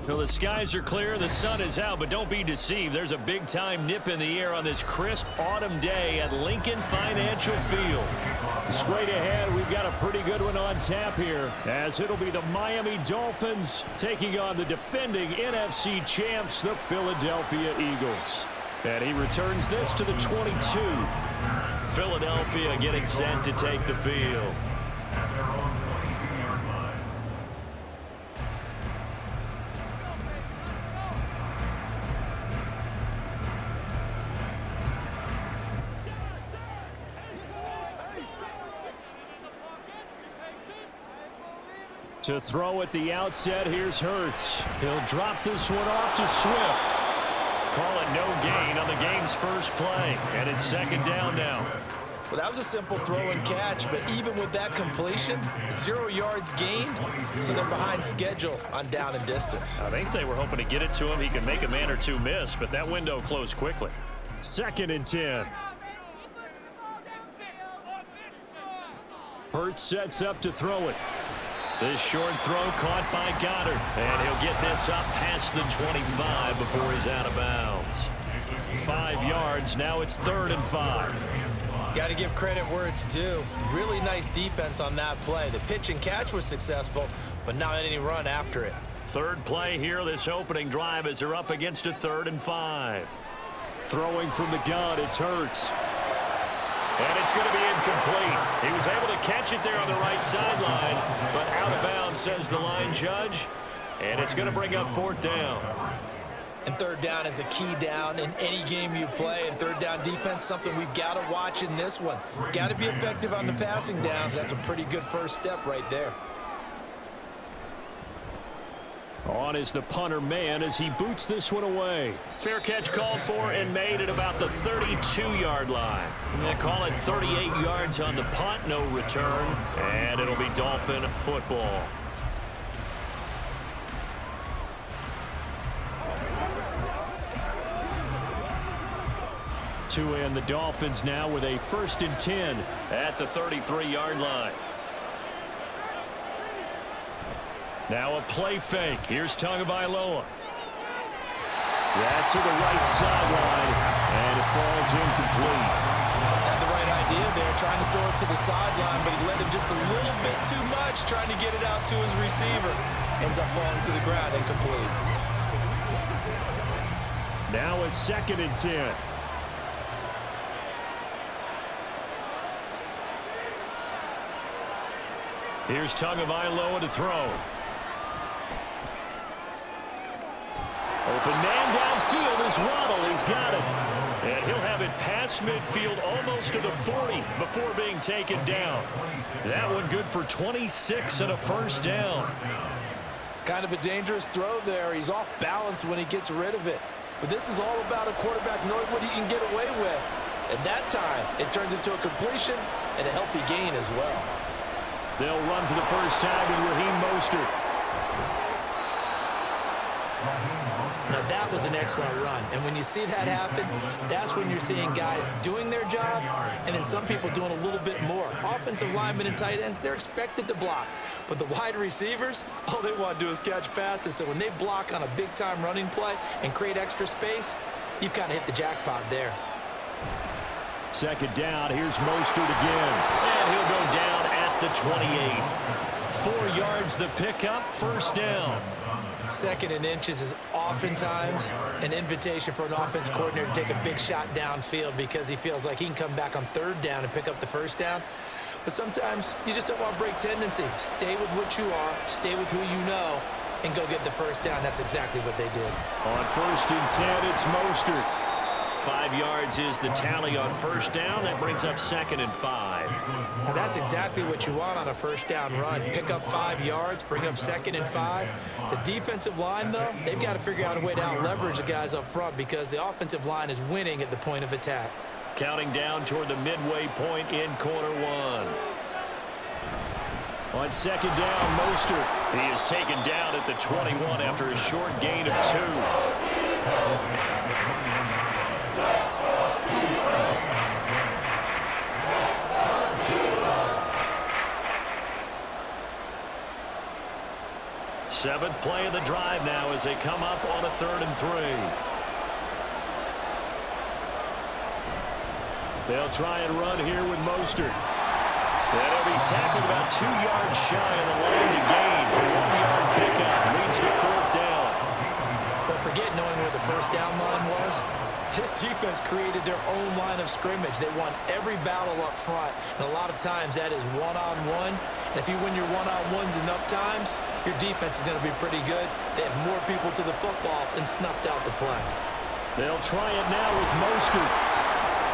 Well, the skies are clear, the sun is out, but don't be deceived. There's a big-time nip in the air on this crisp autumn day at Lincoln Financial Field. Straight ahead, we've got a pretty good one on tap here, as it'll be the Miami Dolphins taking on the defending NFC champs, the Philadelphia Eagles. And he returns this to the 22. Philadelphia getting set to take the field. To throw at the outset, here's Hurts. He'll drop this one off to Swift. Call it no gain on the game's first play, and it's second down now. Well, that was a simple throw and catch, but even with that completion, 0 yards gained, so they're behind schedule on down and distance. I think they were hoping to get it to him. He could make a man or two miss, but that window closed quickly. Second and 10. Hurts sets up to throw it. This short throw caught by Goddard, and he'll get this up past the 25 before he's out of bounds. 5 yards, now it's 3rd and 5. Got to give credit where it's due. Really nice defense on that play. The pitch and catch was successful, but not any run after it. Third play here, this opening drive as they're up against a 3rd and 5. Throwing from the gun, it's Hurts. And it's going to be incomplete. He was able to catch it there on the right sideline, but out of bounds, says the line judge. And it's going to bring up 4th down. And 3rd down is a key down in any game you play. And 3rd down defense, something we've got to watch in this one. Got to be effective on the passing downs. That's a pretty good first step right there. On is the punter man as he boots this one away. Fair catch called for and made at about the 32-yard line. They call it 38 yards on the punt, no return, and it'll be Dolphin football. To end the Dolphins now with a 1st and 10 at the 33-yard line. Now a play fake. Here's Tagovailoa. That's to the right sideline, and it falls incomplete. Had the right idea there, trying to throw it to the sideline, but he let him just a little bit too much, trying to get it out to his receiver. Ends up falling to the ground, incomplete. Now a 2nd and 10. Here's Tagovailoa to throw. Open man downfield is Waddle. He's got it. And he'll have it past midfield almost to the 40 before being taken down. That one good for 26 and a 1st down. Kind of a dangerous throw there. He's off balance when he gets rid of it. But this is all about a quarterback knowing what he can get away with. At that time, it turns into a completion and a healthy gain as well. They'll run for the first time in Raheem Mostert. Now that was an excellent run, and when you see that happen, that's when you're seeing guys doing their job, and then some people doing a little bit more. Offensive linemen and tight ends, they're expected to block, but the wide receivers, all they want to do is catch passes, so when they block on a big-time running play and create extra space, you've kind of hit the jackpot there. 2nd down, here's Mostert again, and he'll go down at the 28. 4 yards the pickup, 1st down. 2nd and inches is oftentimes an invitation for an offense coordinator to take a big shot downfield because he feels like he can come back on 3rd down and pick up the 1st down. But sometimes you just don't want to break tendency. Stay with what you are, stay with who you know, and go get the 1st down. That's exactly what they did. On 1st and 10, it's Mostert. 5 yards is the tally on 1st down. That brings up 2nd and 5. Now that's exactly what you want on a 1st down run. Pick up 5 yards, bring up 2nd and 5. The defensive line, though, they've got to figure out a way to out-leverage the guys up front because the offensive line is winning at the point of attack. Counting down toward the midway point in quarter 1. On 2nd down, Mostert. He is taken down at the 21 after a short gain of 2. Seventh play of the drive now as they come up on a 3rd and 3. They'll try and run here with Mostert. And he'll be tackled about 2 yards shy of the line to gain. A 1-yard pickup leads to 4th down. But forget knowing where the first down line was. This defense created their own line of scrimmage. They won every battle up front, and a lot of times that is one-on-one. And if you win your one-on-ones enough times, your defense is going to be pretty good. They have more people to the football and snuffed out the play. They'll try it now with Mostert.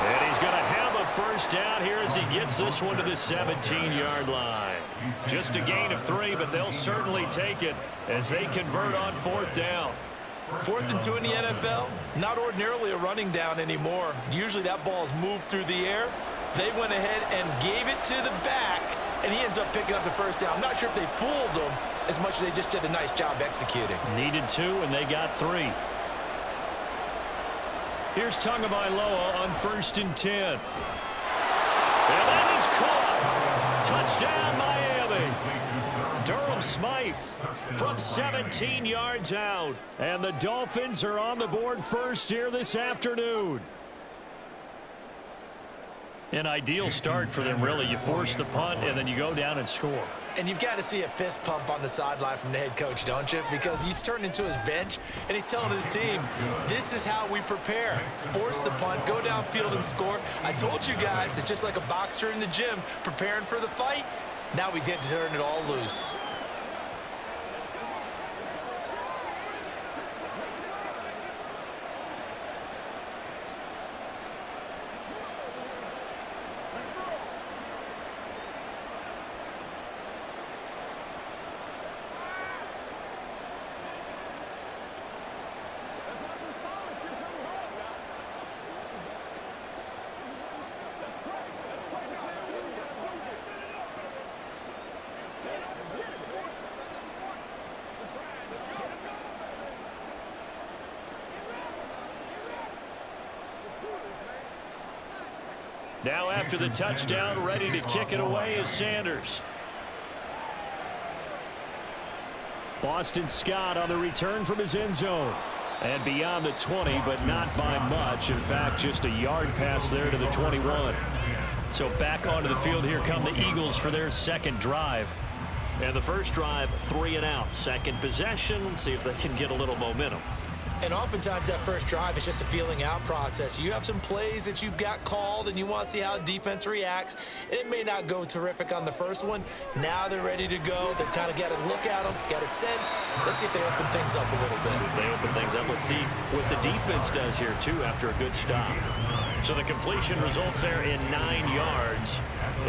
And he's going to have a first down here as he gets this one to the 17-yard line. Just a gain of 3, but they'll certainly take it as they convert on 4th down. 4th and 2 in the NFL, not ordinarily a running down anymore. Usually that ball is moved through the air. They went ahead and gave it to the back, and he ends up picking up the first down. I'm not sure if they fooled him as much as they just did a nice job executing. Needed 2, and they got 3. Here's Tagovailoa on 1st and 10. And that is caught. Touchdown, Miami. Durham Smythe from 17 yards out. And the Dolphins are on the board first here this afternoon. An ideal start for them, really. You force the punt, and then you go down and score. And you've got to see a fist pump on the sideline from the head coach, don't you? Because he's turned into his bench, and he's telling his team, this is how we prepare. Force the punt, go downfield and score. I told you guys, it's just like a boxer in the gym preparing for the fight. Now we get to turn it all loose. Now after the touchdown, ready to kick it away is Sanders. Boston Scott on the return from his end zone. And beyond the 20, but not by much. In fact, just a yard pass there to the 21. So back onto the field, here come the Eagles for their second drive. And the first drive, 3 and out. Second possession, see if they can get a little momentum. And oftentimes that first drive is just a feeling out process. You have some plays that you've got called and you want to see how the defense reacts. And it may not go terrific on the first one. Now they're ready to go. They've kind of got a look at them, got a sense. Let's see if they open things up a little bit. If they open things up, let's see what the defense does here too after a good stop. So the completion results there in 9 yards.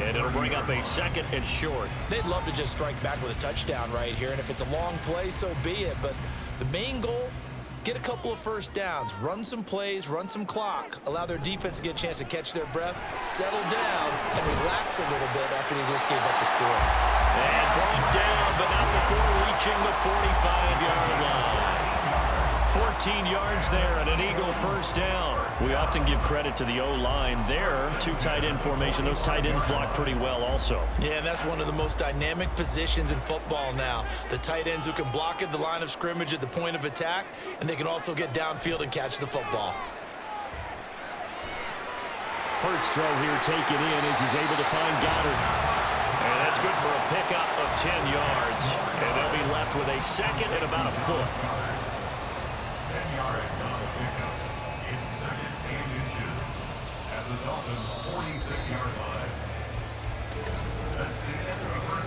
And it'll bring up a second and short. They'd love to just strike back with a touchdown right here. And if it's a long play, so be it. But the main goal, get a couple of first downs, run some plays, run some clock, allow their defense to get a chance to catch their breath, settle down, and relax a little bit after they just gave up the score. And brought down, but not before reaching the 45-yard line. 14 yards there and an Eagle first down. We often give credit to the O-line there. 2 tight end formation. Those tight ends block pretty well also. Yeah, and that's one of the most dynamic positions in football now. The tight ends who can block at the line of scrimmage at the point of attack, and they can also get downfield and catch the football. Hurts throw here taken in as he's able to find Goddard. And that's good for a pickup of 10 yards. And they'll be left with a second and about a foot.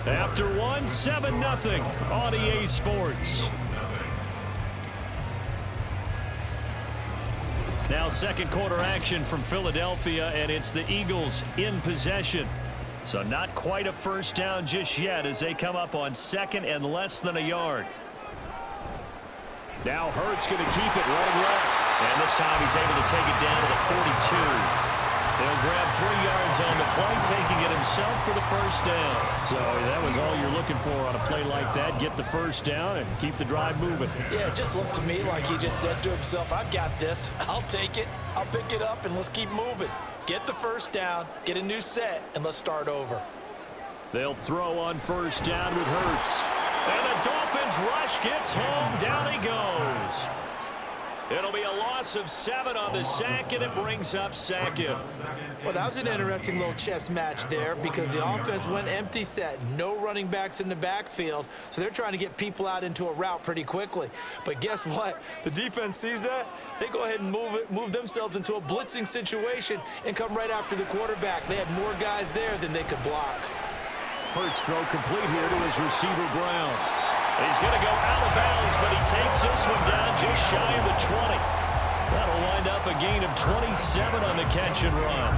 After one, 7-0 on EA Sports. Now second quarter action from Philadelphia, and it's the Eagles in possession. So not quite a first down just yet as they come up on second and less than a yard. Now Hurts going to keep it running left. And this time he's able to take it down to the 42. He'll grab 3 yards on the play, taking it himself for the first down. So that was all you're looking for on a play like that. Get the first down and keep the drive moving. Yeah, it just looked to me like he just said to himself, I've got this. I'll take it. I'll pick it up, and let's keep moving. Get the first down, get a new set, and let's start over. They'll throw on first down with Hurts. And the Dolphins rush gets home. Down he goes. It'll be a loss of 7 on the sack, and it brings up second. Well, that was an interesting little chess match there because the offense went empty set. No running backs in the backfield, so they're trying to get people out into a route pretty quickly. But guess what? The defense sees that. They go ahead and move themselves into a blitzing situation and come right after the quarterback. They had more guys there than they could block. Hurts throw complete here to his receiver, Brown. He's going to go out of bounds, but he takes this one down just shy of the 20. That'll wind up a gain of 27 on the catch and run.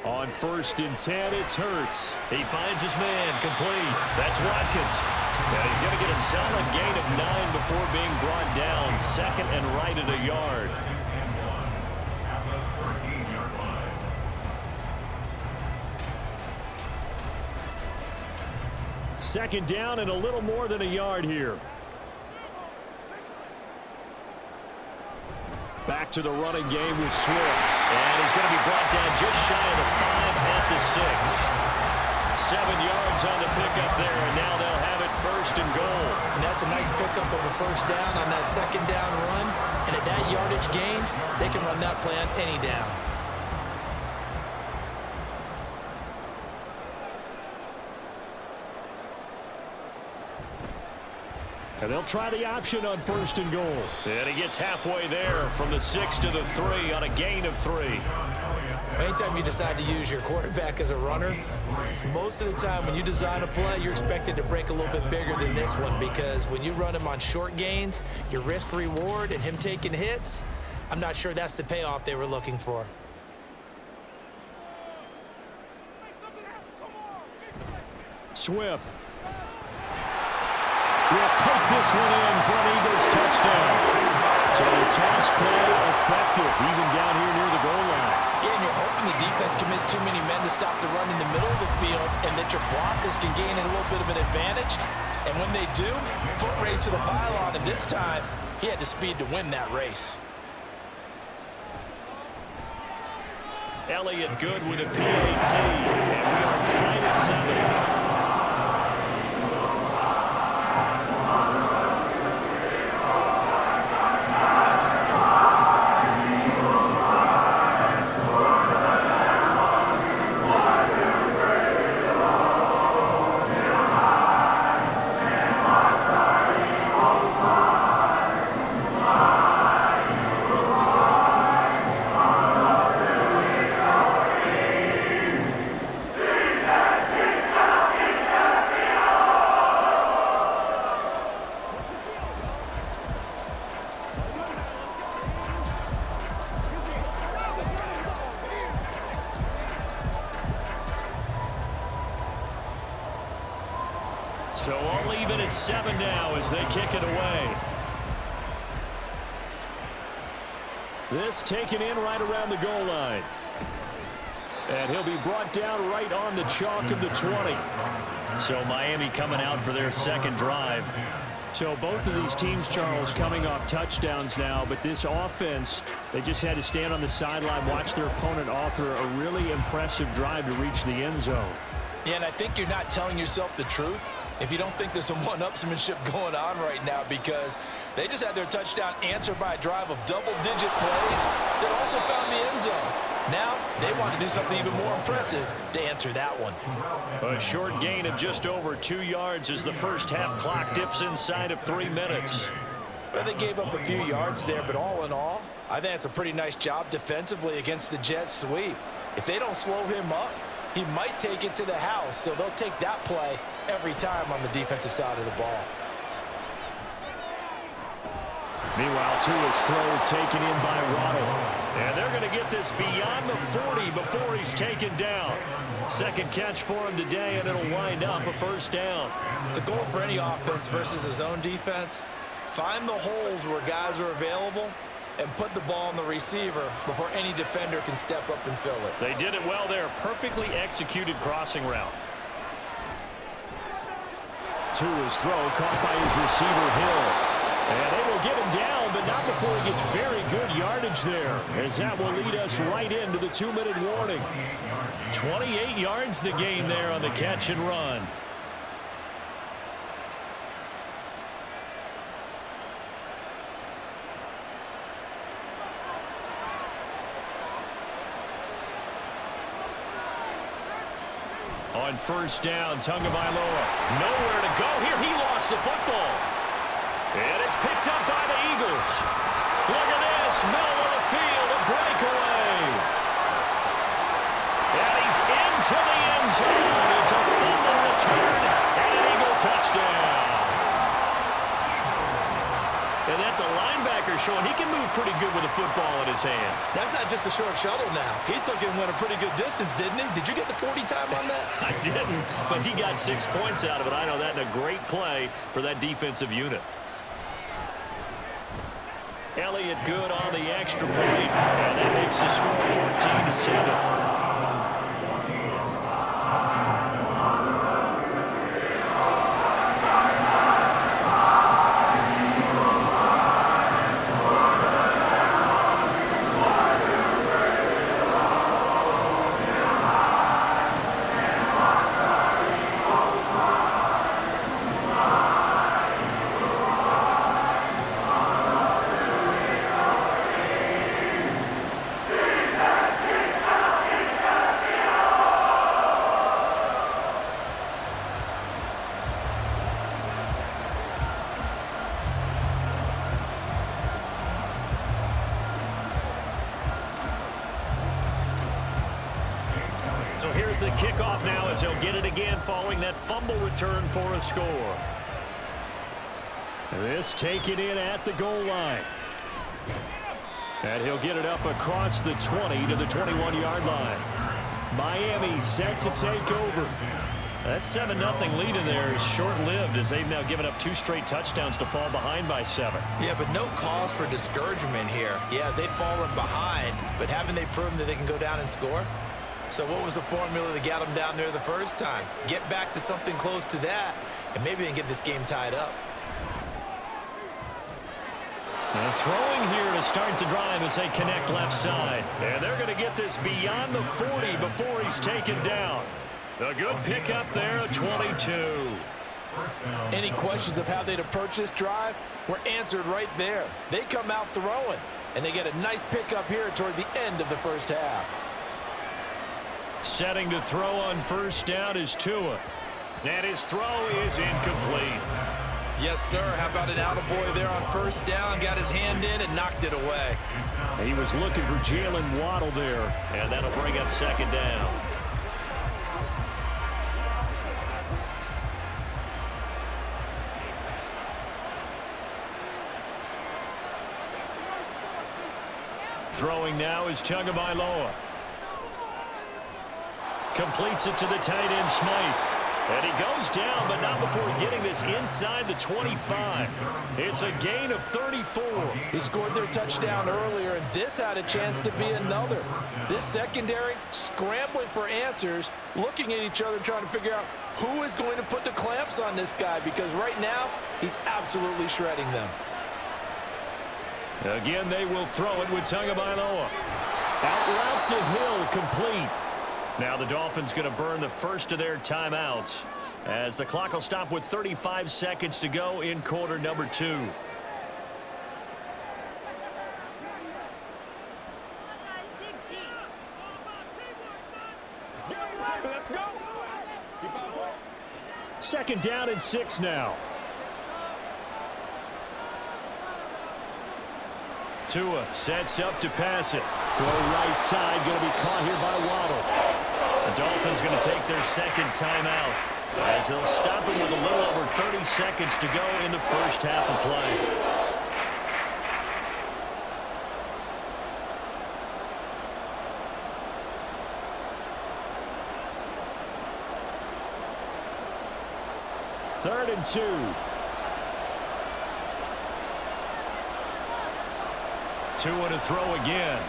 On 1st and 10, it's Hurts. He finds his man, complete. That's Watkins. And he's going to get a solid gain of 9 before being brought down. 2nd and right at a yard. Second down and a little more than a yard here. Back to the running game with Swift. And he's going to be brought down just shy of the 5 at the 6. 7 yards on the pickup there, and now they'll have it 1st and goal. And that's a nice pickup of a 1st down on that 2nd down run. And at that yardage gained, they can run that play on any down. And they'll try the option on 1st and goal. And he gets halfway there from the 6 to the 3 on a gain of 3. Anytime you decide to use your quarterback as a runner, most of the time when you design a play, you're expected to break a little bit bigger than this one because when you run him on short gains, your risk-reward and him taking hits, I'm not sure that's the payoff they were looking for. Swift will take this one in for an Eagles touchdown. So the toss play effective, even down here near the goal line. Yeah, and you're hoping the defense commits too many men to stop the run in the middle of the field and that your blockers can gain a little bit of an advantage. And when they do, foot race to the pylon, and this time, he had the speed to win that race. Elliott good with a PAT, and we are tied at 7. So all even at 7 now as they kick it away. This taken in right around the goal line. And he'll be brought down right on the chalk of the 20. So Miami coming out for their 2nd drive. So both of these teams, Charles, coming off touchdowns now, but this offense, they just had to stand on the sideline, watch their opponent author a really impressive drive to reach the end zone. Yeah, and I think you're not telling yourself the truth if you don't think there's some one-upsmanship going on right now, because they just had their touchdown answered by a drive of double-digit plays that also found the end zone. Now they want to do something even more impressive to answer that one. A short gain of just over 2 yards as the first half clock dips inside of 3 minutes. Well, they gave up a few yards there, but all in all, I think it's a pretty nice job defensively against the Jets sweep. If they don't slow him up, he might take it to the house, so they'll take that play every time on the defensive side of the ball. Meanwhile, Tua's throw is taken in by Waddle. And they're going to get this beyond the 40 before he's taken down. Second catch for him today, and it'll wind up a 1st down. The goal for any offense versus his own defense, find the holes where guys are available and put the ball on the receiver before any defender can step up and fill it. They did it well there. Perfectly executed crossing route. Tua's throw caught by his receiver, Hill. And they will get him down, but not before he gets very good yardage there, as that will lead us right into the 2-minute warning. 28 yards the gain there on the catch and run. On first down, Tagovailoa. Nowhere to go here. He lost the football. And it's picked up by the Eagles. Look at this. Middle of the field, a breakaway. And he's into the end zone. It's a fumble return and an Eagle touchdown. And that's a linebacker showing he can move pretty good with a football in his hand. That's not just a short shuttle now. He took it and went a pretty good distance, didn't he? Did you get the 40 time on that? I didn't, but he got 6 points out of it. I know that in a great play for that defensive unit. Elliott good on the extra point, and that makes the score 14-7. So here's the kickoff now as he'll get it again following that fumble return for a score. This taken in at the goal line. And he'll get it up across the 20 to the 21-yard line. Miami set to take over. That 7-0 lead in there is short-lived as they've now given up 2 straight touchdowns to fall behind by 7. Yeah, but no cause for discouragement here. Yeah, they've fallen behind, but haven't they proven that they can go down and score? So what was the formula that got them down there the first time? Get back to something close to that, and maybe they can get this game tied up. And throwing here to start the drive as they connect left side. And they're going to get this beyond the 40 before he's taken down. A good pickup there, a 22. Any questions of how they'd approach this drive were answered right there. They come out throwing, and they get a nice pickup here toward the end of the first half. Setting to throw on first down is Tua. And his throw is incomplete. Yes, sir. How about an attaboy there on first down? Got his hand in and knocked it away. He was looking for Jalen Waddle there. And that'll bring up second down. Throwing now is Tagovailoa. Completes it to the tight end, Smythe. And he goes down, but not before getting this inside the 25. It's a gain of 34. He scored their touchdown earlier, and this had a chance to be another. This secondary scrambling for answers, looking at each other, trying to figure out who is going to put the clamps on this guy, because right now, he's absolutely shredding them. Again, they will throw it with Tagovailoa. Out route to Hill, complete. Now the Dolphins going to burn the first of their timeouts as the clock will stop with 35 seconds to go in quarter number 2. Second down and 6 now. Tua sets up to pass it. Throw right side, going to be caught here by Waddle. The Dolphins going to take their second timeout as they'll stop him with a little over 30 seconds to go in the first half of play. Third and 2. Tua to throw again.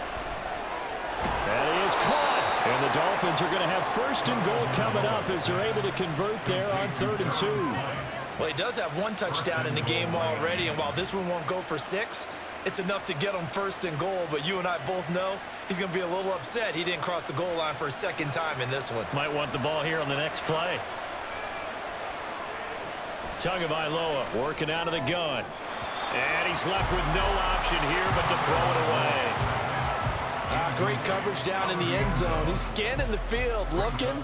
And he is caught. And the Dolphins are going to have first and goal coming up as they're able to convert there on 3rd and 2. Well, he does have one touchdown in the game already, and while this one won't go for 6, it's enough to get him first and goal. But you and I both know he's going to be a little upset he didn't cross the goal line for a second time in this one. Might want the ball here on the next play. Tagovailoa working out of the gun. And he's left with no option here but to throw it away. Great coverage down in the end zone. He's scanning the field, looking.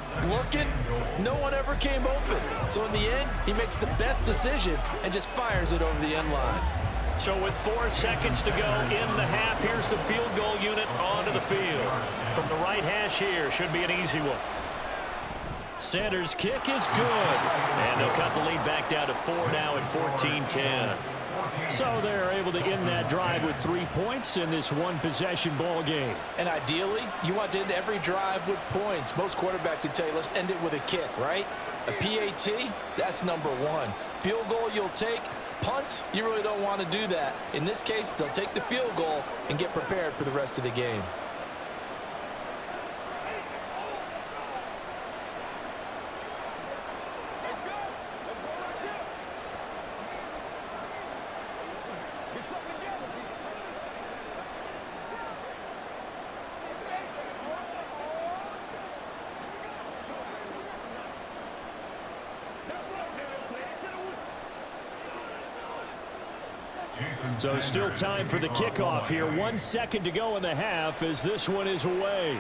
No one ever came open. So in the end, he makes the best decision and just fires it over the end line. So with 4 seconds to go in the half, here's the field goal unit onto the field. From the right hash here, should be an easy one. Sanders' kick is good. And they'll cut the lead back down to 4 now at 14-10. So they're able to end that drive with 3 points in this one-possession ball game. And ideally, you want to end every drive with points. Most quarterbacks would tell you, let's end it with a kick, right? A PAT, that's number 1. Field goal you'll take. Punts, you really don't want to do that. In this case, they'll take the field goal and get prepared for the rest of the game. So still time for the kickoff here. 1 second to go in the half as this one is away.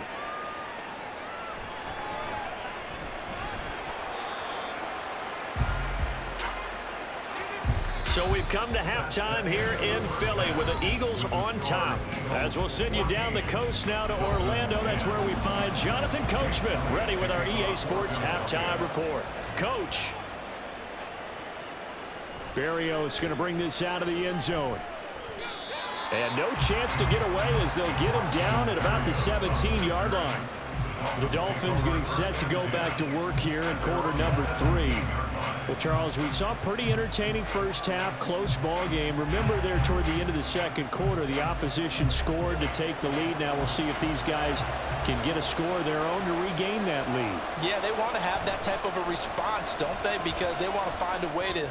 So we've come to halftime here in Philly with the Eagles on top. As we'll send you down the coast now to Orlando, that's where we find Jonathan Coachman ready with our EA Sports halftime report. Coach. Berrios going to bring this out of the end zone. And no chance to get away as they'll get him down at about the 17-yard line. The Dolphins getting set to go back to work here in quarter number 3. Well, Charles, we saw a pretty entertaining first half, close ball game. Remember there toward the end of the second quarter, the opposition scored to take the lead. Now we'll see if these guys can get a score of their own to regain that lead. Yeah, they want to have that type of a response, don't they? Because they want to find a way to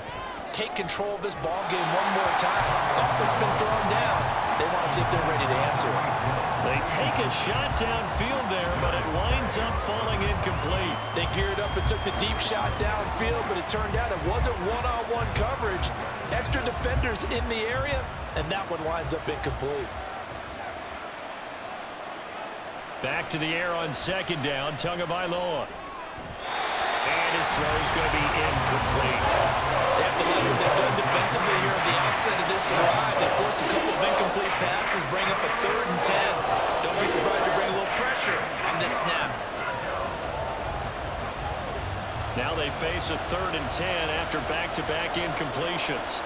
take control of this ball game one more time. Dolphins been thrown down. They want to see if they're ready to answer it. They take a shot downfield there, but it winds up falling incomplete. They geared up and took the deep shot downfield, but it turned out it wasn't one-on-one coverage. Extra defenders in the area, and that one winds up incomplete. Back to the air on second down, Tagovailoa. And his throw's going to be incomplete. They have to like what they've done defensively here at the outset of this drive. They forced a couple of incomplete passes, bring up a 3rd and 10. Don't be surprised to bring a little pressure on this snap. Now they face a 3rd and 10 after back-to-back incompletions.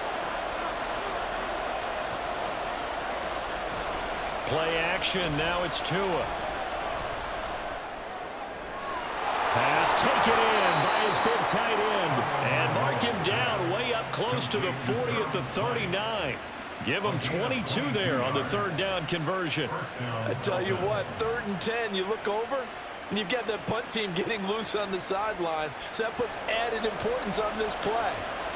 Play action, now it's Tua. Pass taken in by his big tight end. And mark him down way up close to the 40 at the 39. Give him 22 there on the 3rd down conversion. I tell you what, 3rd and 10, you look over, and you've got that punt team getting loose on the sideline. So that puts added importance on this play.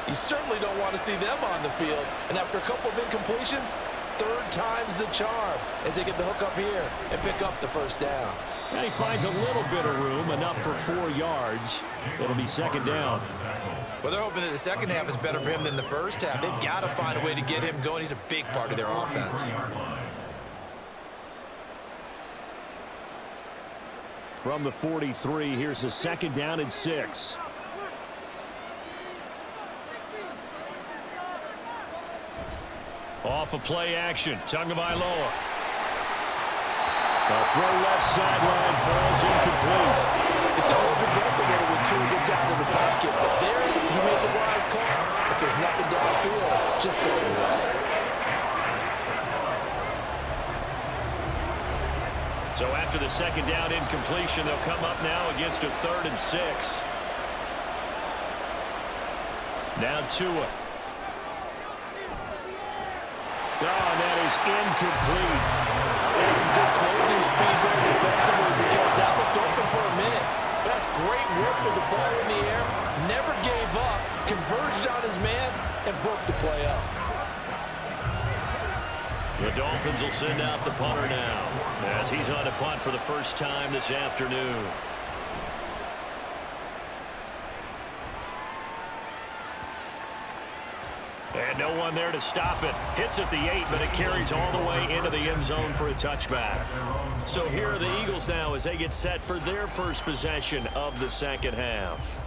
You certainly don't want to see them on the field. And after a couple of incompletions, 3rd time's the charm as they get the hook up here and pick up the 1st down. And he finds a little bit of room, enough for 4 yards. It'll be 2nd down. Well, they're hoping that the second half is better for him than the first half. They've got to find a way to get him going. He's a big part of their offense. From the 43, here's a 2nd down and 6. Off a play action, Tagovailoa. The throw left sideline falls incomplete. You still hold your breath a little when Tua gets out of the pocket, but there he made the wise call. But there's nothing downfield, just throw it away. So after the 2nd down incompletion, they'll come up now against a 3rd and 6. Now Tua. Oh, and that is incomplete. There's some good closing speed there defensively because that looked open for a minute. That's great work with the ball in the air. Never gave up. converged on his man, and broke the play up. The Dolphins will send out the punter now as he's on a punt for the first time this afternoon. And no one there to stop it. Hits at the 8, but it carries all the way into the end zone for a touchback. So here are the Eagles now as they get set for their first possession of the second half.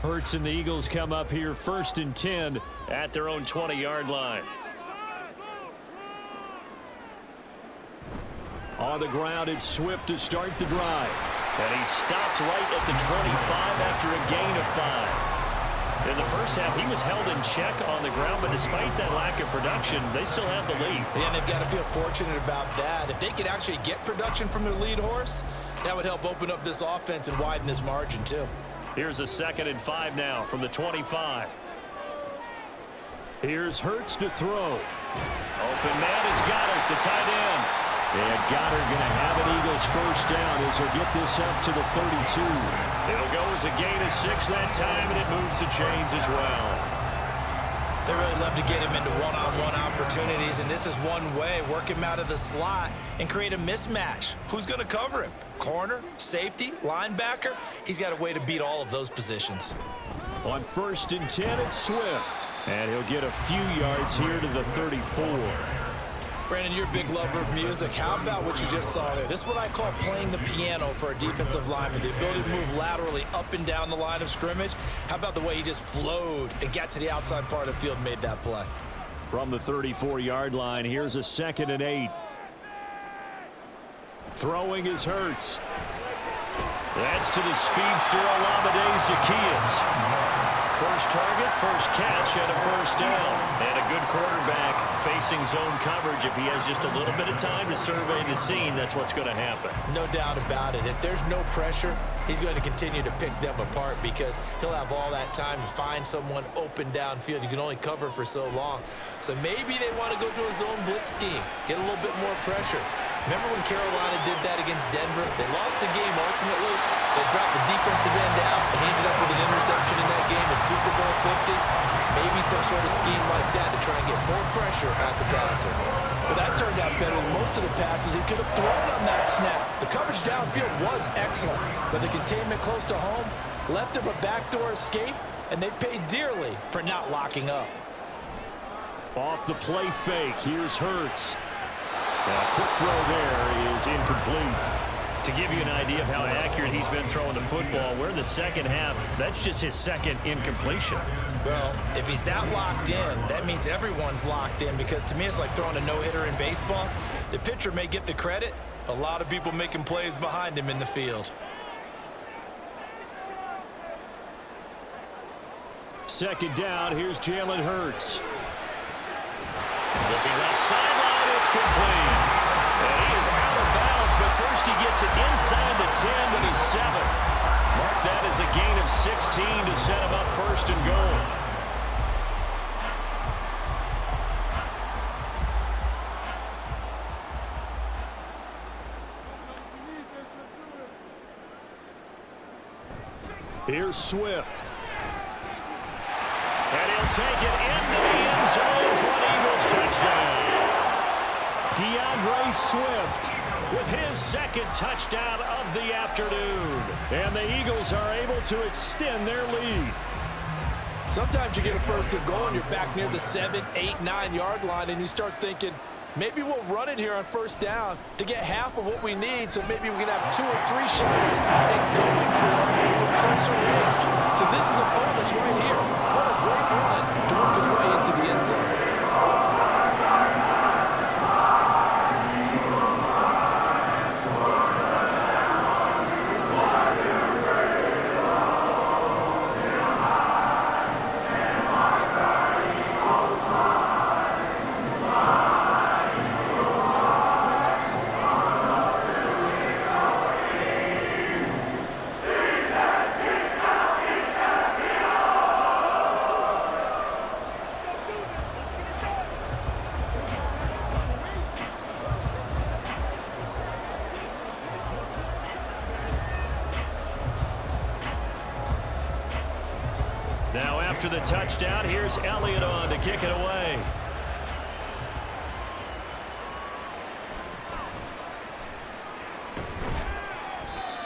Hurts and the Eagles come up here 1st and 10 at their own 20-yard line. On the ground, it's Swift to start the drive. And he stopped right at the 25 after a gain of 5. In the first half, he was held in check on the ground, but despite that lack of production, they still have the lead. And they've got to feel fortunate about that. If they could actually get production from their lead horse, that would help open up this offense and widen this margin, too. Here's a 2nd and 5 now from the 25. Here's Hurts to throw. Open man is Goddard, the tight end. And Goddard going to have an Eagles first down as he'll get this up to the 32. It'll go as a gain of 6 that time, and it moves the chains as well. They really love to get him into one-on-one opportunities, and this is one way. Work him out of the slot and create a mismatch. Who's going to cover him? Corner, safety, linebacker? He's got a way to beat all of those positions. On 1st and 10, it's Swift. And he'll get a few yards here to the 34. Brandon, you're a big lover of music. How about what you just saw there? This is what I call playing the piano for a defensive lineman. The ability to move laterally up and down the line of scrimmage. How about the way he just flowed and got to the outside part of the field and made that play? From the 34-yard line, here's a 2nd and 8. Throwing is Hurts. That's to the speedster Olamide Zaccheaus. First target, first catch, and a first down. And a good quarterback facing zone coverage. If he has just a little bit of time to survey the scene, that's what's going to happen. No doubt about it. If there's no pressure, he's going to continue to pick them apart because he'll have all that time to find someone open downfield. You can only cover for so long. So maybe they want to go to a zone blitz scheme, get a little bit more pressure. Remember when Carolina did that against Denver? They lost the game ultimately. They dropped the defensive end out and ended up with an interception in that game in Super Bowl 50. Maybe some sort of scheme like that to try and get more pressure at the passer. Well, that turned out better than most of the passes he could have thrown on that snap. The coverage downfield was excellent, but the containment close to home left him a backdoor escape, and they paid dearly for not locking up. Off the play fake, here's Hurts. A quick throw there is incomplete. To give you an idea of how accurate he's been throwing the football, we're in the second half. That's just his second incompletion. Well, if he's that locked in, that means everyone's locked in because to me it's like throwing a no-hitter in baseball. The pitcher may get the credit. A lot of people making plays behind him in the field. Second down, here's Jalen Hurts. Looking left sideline, it's complete. And he is out of bounds, but first he gets it inside the 10 to the 7. Mark that as a gain of 16 to set him up 1st and goal. Here's Swift. And he'll take it into the end zone for an Eagles touchdown. DeAndre Swift with his 2nd touchdown of the afternoon. And the Eagles are able to extend their lead. Sometimes you get a 1st and goal and you're back near the 7, 8, 9-yard line and you start thinking, maybe we'll run it here on 1st down to get half of what we need, so maybe we can have 2 or 3 shots and going for closer range. So this is a bonus right here. What a great run to work his way into the end zone. after the touchdown. Here's Elliott on to kick it away.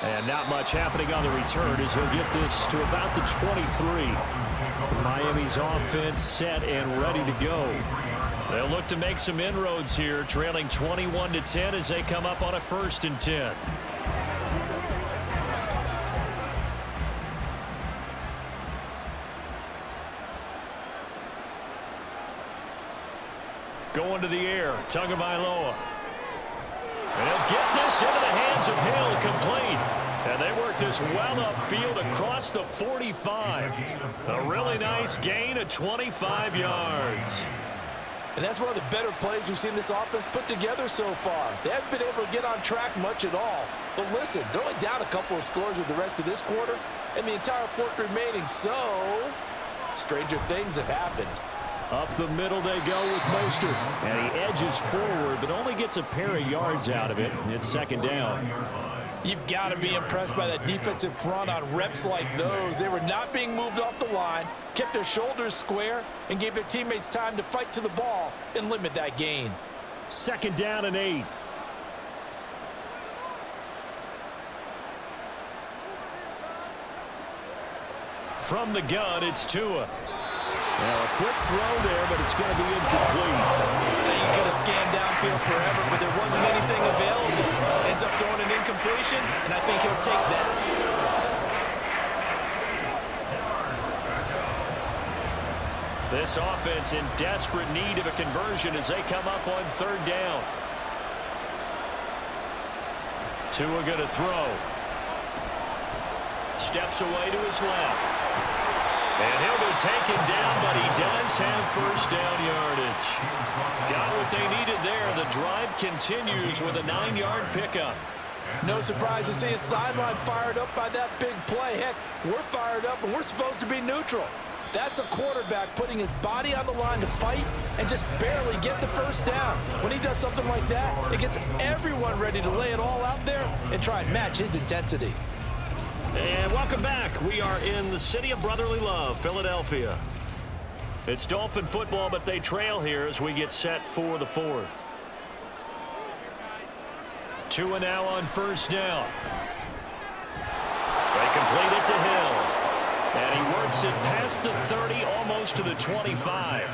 And not much happening on the return as he'll get this to about the 23. Miami's offense set and ready to go. They'll look to make some inroads here, trailing 21-10 as they come up on a 1st and 10. Going to the air, Tagovailoa. And he'll get this into the hands of Hill, complete. And they work this well upfield across the 45. A really nice gain of 25 yards. And that's one of the better plays we've seen this offense put together so far. They haven't been able to get on track much at all. But listen, they're only down a couple of scores with the rest of this quarter and the entire 4th remaining. So, stranger things have happened. Up the middle they go with Mostert. And he edges forward, but only gets a pair of yards out of it. It's 2nd down. You've got to be impressed by that defensive front on reps like those. They were not being moved off the line, kept their shoulders square, and gave their teammates time to fight to the ball and limit that gain. 2nd down and 8. From the gun, it's Tua. Now a quick throw there, but it's going to be incomplete. You could have scanned downfield forever, but there wasn't anything available. Ends up throwing an incompletion, and I think he'll take that. This offense in desperate need of a conversion as they come up on 3rd down. Tua going to throw. Steps away to his left. And he'll be taken down, but he does have 1st down yardage. Got what they needed there. The drive continues with a 9-yard pickup. No surprise to see a sideline fired up by that big play. Heck, we're fired up, and we're supposed to be neutral. That's a quarterback putting his body on the line to fight and just barely get the 1st down. When he does something like that, it gets everyone ready to lay it all out there and try and match his intensity. And welcome back. We are in the city of brotherly love, Philadelphia. It's Dolphin football, but they trail here as we get set for the 4th. Tua now on 1st down. They complete it to Hill. And he works it past the 30, almost to the 25.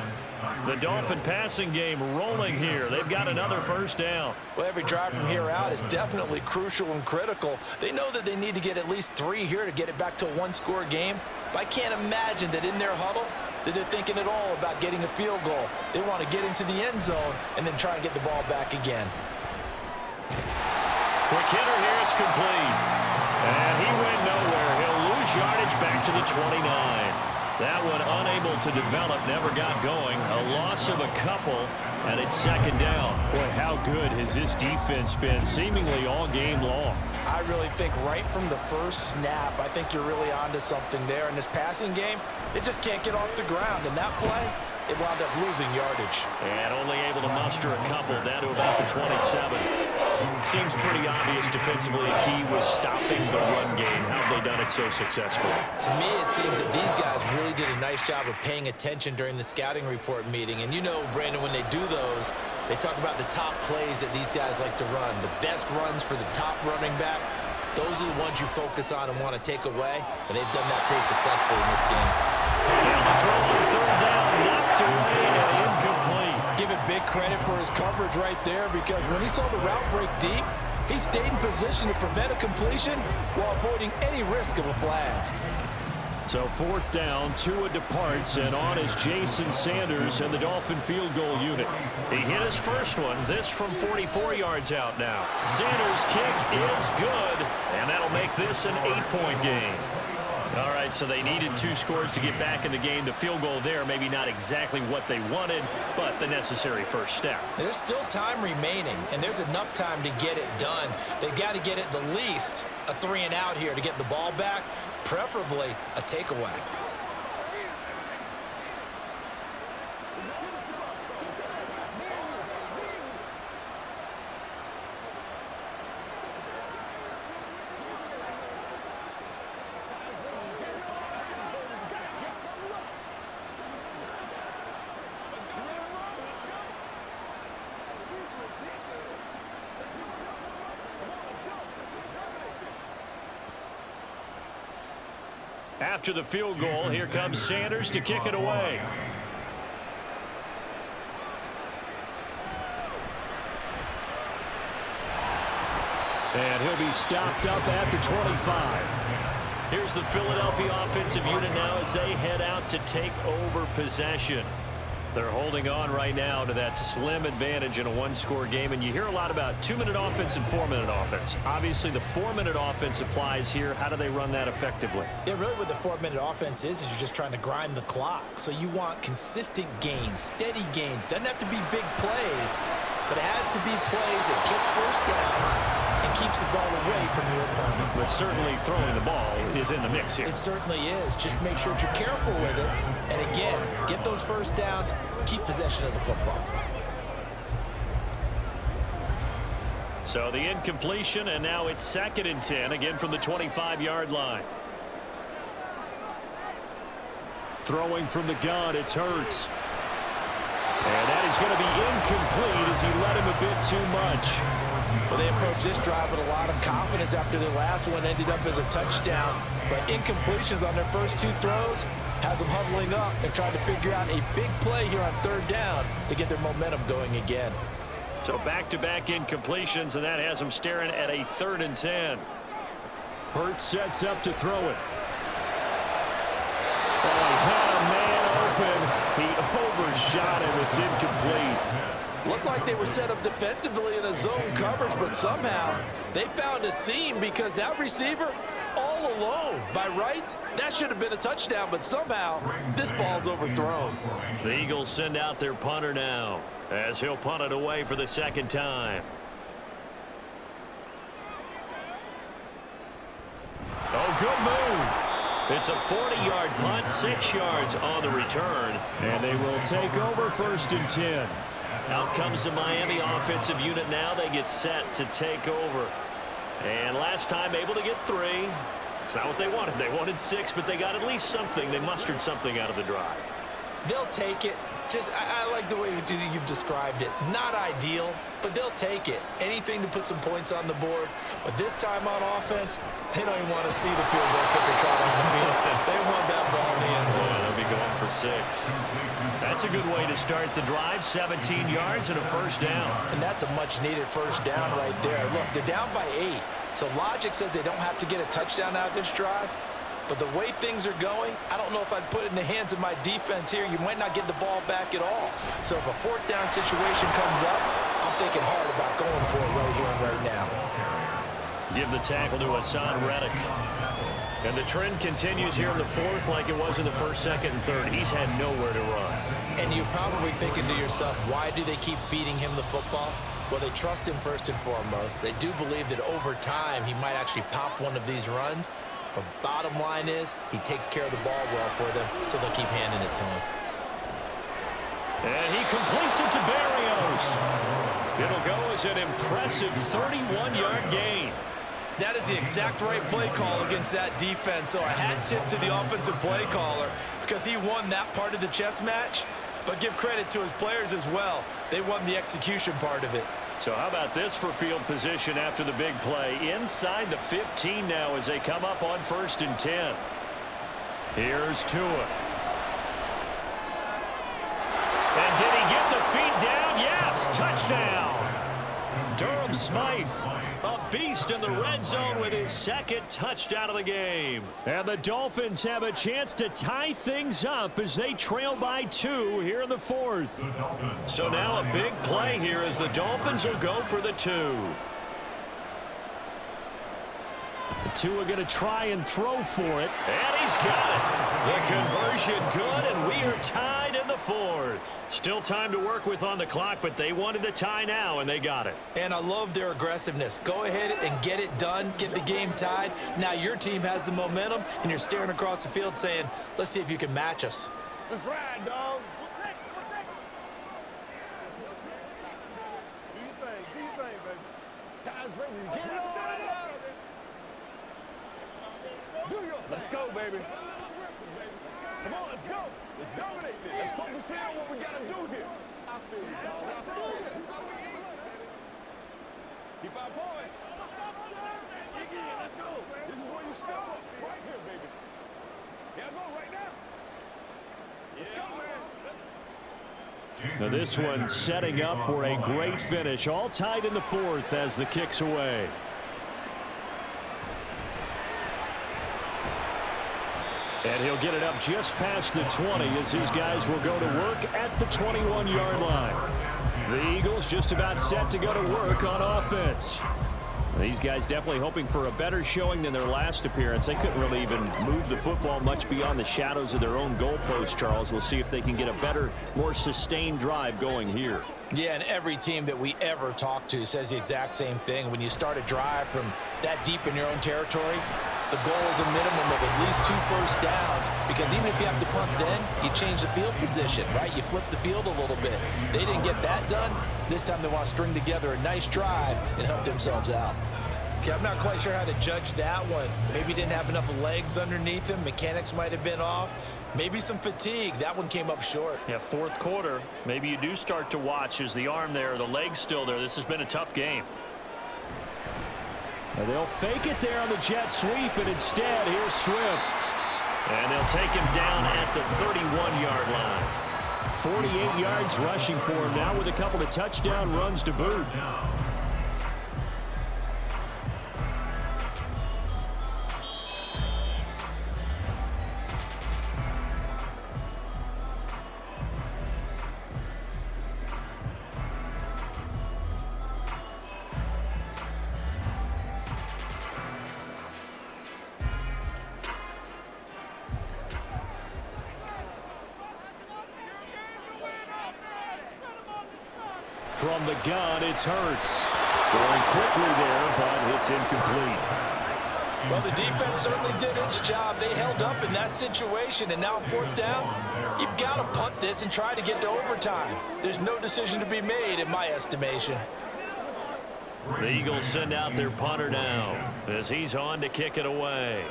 The Dolphin passing game rolling here. They've got another 1st down. Well, every drive from here out is definitely crucial and critical. They know that they need to get at least 3 here to get it back to a 1-score game. But I can't imagine that in their huddle that they're thinking at all about getting a field goal. They want to get into the end zone and then try and get the ball back again. Quick hitter here, it's complete. And he went nowhere. He'll lose yardage back to the 29. That one unable to develop, never got going. A loss of a couple, and it's 2nd down. Boy, how good has this defense been seemingly all game long? I really think right from the first snap, I think you're really onto something there. In this passing game, it just can't get off the ground. And that play, it wound up losing yardage. And only able to muster a couple down to about the 27. Seems pretty obvious defensively a key was stopping the run game. How have they done it so successfully? To me, it seems that these guys really did a nice job of paying attention during the scouting report meeting. And you know, Brandon, when they do those, they talk about the top plays that these guys like to run. The best runs for the top running back, those are the ones you focus on and want to take away. And they've done that pretty successfully in this game. And the throw on 3rd down, knocked away and incomplete. Give it big credit for his coverage right there, because when he saw the route break deep, he stayed in position to prevent a completion while avoiding any risk of a flag. So 4th down, Tua departs, and on is Jason Sanders and the Dolphin field goal unit. He hit his first one, this from 44 yards out now. Sanders' kick is good, and that'll make this an 8-point game. All right, so they needed 2 scores to get back in the game. The field goal there, maybe not exactly what they wanted, but the necessary first step. There's still time remaining, and there's enough time to get it done. They've got to get at the least a 3-and-out here to get the ball back, preferably a takeaway. After the field goal, here comes Sanders to kick it away. And he'll be stopped up at the 25. Here's the Philadelphia offensive unit now as they head out to take over possession. They're holding on right now to that slim advantage in a one-score game, and you hear a lot about 2-minute offense and 4-minute offense. Obviously, the 4-minute offense applies here. How do they run that effectively? Yeah, really what the 4-minute offense is you're just trying to grind the clock. So you want consistent gains, steady gains. Doesn't have to be big plays, but it has to be plays that gets first downs and keeps the ball away from your opponent. But certainly throwing the ball is in the mix here. It certainly is. Just make sure that you're careful with it. And again, get those first downs, keep possession of the football. So the incompletion, and now it's 2nd and 10, again from the 25-yard line. Throwing from the gun, it's Hurts. And that is going to be incomplete as he let him a bit too much. Well, they approached this drive with a lot of confidence after their last one ended up as a touchdown. But incompletions on their first 2 throws has them huddling up and trying to figure out a big play here on 3rd down to get their momentum going again. So back-to-back incompletions, and that has them staring at a 3rd and 10. Hurts sets up to throw it. Oh, he had a man open. He overshot him. It's incomplete. Looked like they were set up defensively in a zone coverage, but somehow they found a seam because that receiver all alone. By rights, that should have been a touchdown, but somehow this ball's overthrown. The Eagles send out their punter now as he'll punt it away for the 2nd time. Oh, good move. It's a 40-yard punt, 6 yards on the return, and they will take over 1st and 10. Out comes the Miami offensive unit now. They get set to take over. And last time able to get 3. It's not what they wanted. They wanted 6, but they got at least something. They mustered something out of the drive. They'll take it. Just, I like the way you've described it. Not ideal, but they'll take it. Anything to put some points on the board. But this time on offense, they don't even want to see the field goal kicker trot on the field. They want that ball in the end zone. They'll be going for 6. That's a good way to start the drive. 17 yards and a 1st down. And that's a much-needed 1st down right there. Look, they're down by 8. So logic says they don't have to get a touchdown out of this drive. But the way things are going, I don't know if I'd put it in the hands of my defense here. You might not get the ball back at all. So if a 4th down situation comes up, I'm thinking hard about going for it right here and right now. Give the tackle to Hassan Reddick. And the trend continues here in the 4th like it was in the 1st, 2nd, and 3rd. He's had nowhere to run. And you're probably thinking to yourself, why do they keep feeding him the football? Well, they trust him first and foremost. They do believe that over time he might actually pop one of these runs. But bottom line is he takes care of the ball well for them, so they'll keep handing it to him. And he completes it to Barrios. It'll go as an impressive 31-yard gain. That is the exact right play call against that defense. So a hat tip to the offensive play caller because he won that part of the chess match. But give credit to his players as well. They won the execution part of it. So how about this for field position after the big play? Inside the 15 now as they come up on 1st and 10. Here's Tua. And did he get the feet down? Yes, touchdown. Durham Smythe, a beast in the red zone with his 2nd touchdown of the game. And the Dolphins have a chance to tie things up as they trail by 2 here in the 4th. So now a big play here as the Dolphins will go for the 2. The 2 are going to try and throw for it. And he's got it. The conversion good, and we are tied in the 4th. Still time to work with on the clock, but they wanted the tie now, and they got it. And I love their aggressiveness. Go ahead and get it done. Get the game tied. Now your team has the momentum, and you're staring across the field saying, let's see if you can match us. Let's ride, dog. Do your thing, baby. Guys ready to get it on. Let's go, baby. Come on, let's go. Let's dominate this. Let's focus in on what we got to do here. I feel you, dog. Let's go. Keep our boys. Let's go. This is where you step up. Right here, baby. Yeah, go right now. Let's go, man. Now this one setting up for a great finish. All tied in the fourth as the kick's away. And he'll get it up just past the 20 as his guys will go to work at the 21-yard line. The Eagles just about set to go to work on offense. These guys definitely hoping for a better showing than their last appearance. They couldn't really even move the football much beyond the shadows of their own goalpost, Charles. We'll see if they can get a better, more sustained drive going here. Yeah, and every team that we ever talk to says the exact same thing. When you start a drive from that deep in your own territory, the goal is a minimum of at least 2 first downs, because even if you have to punt then, you change the field position, right? You flip the field a little bit. They didn't get that done. This time they want to string together a nice drive and help themselves out. Okay, I'm not quite sure how to judge that one. Maybe didn't have enough legs underneath him. Mechanics might have been off. Maybe some fatigue. That one came up short. Yeah, fourth quarter. Maybe you do start to watch as the arm there, the leg's still there. This has been a tough game. And they'll fake it there on the jet sweep, and instead, here's Swift. And they'll take him down at the 31-yard line. 48 yards rushing for him now with a couple of touchdown runs to boot. From the gun, it's Hurts. Going quickly there, but it's incomplete. Well, the defense certainly did its job. They held up in that situation, and now fourth down, you've got to punt this and try to get to overtime. There's no decision to be made in my estimation. The Eagles send out their punter now as he's on to kick it away.